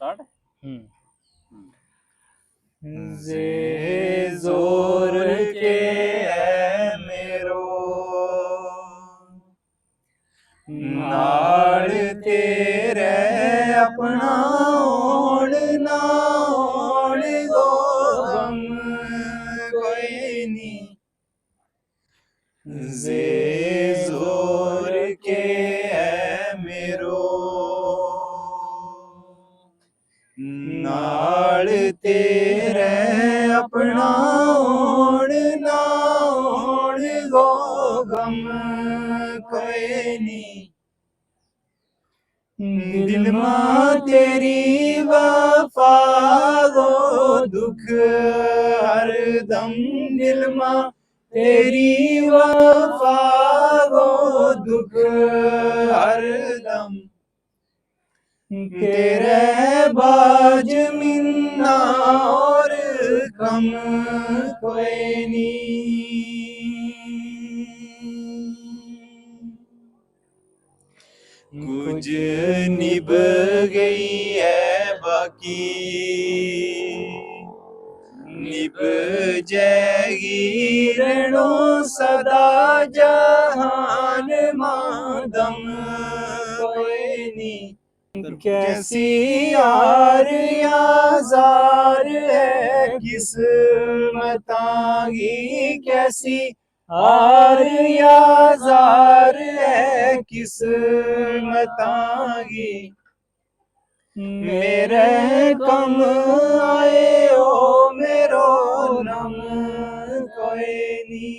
Start. जे जोर के है मेरो नाल तेरे अपना होण ना होण गो गम कोई नी। जे जोर के है मेरो नाल तेरे अपना होण ना होण गो गम कोई नी। दिल मां तेरी वफा गो दुख हर दम दिल मां तेरी वफा गो दुख हर दम तेरे बाज मिन्ना और कम कोई नी। कुछ निभ गई है बाकी निभ जाएगी रेणो सदा जहान मादम कोई नी। कैसी यार याजार है किस्मतांगी कैसी हार याजार है किस्मतांगी। मेरे कम आए ओ मेरो नम कोई नी।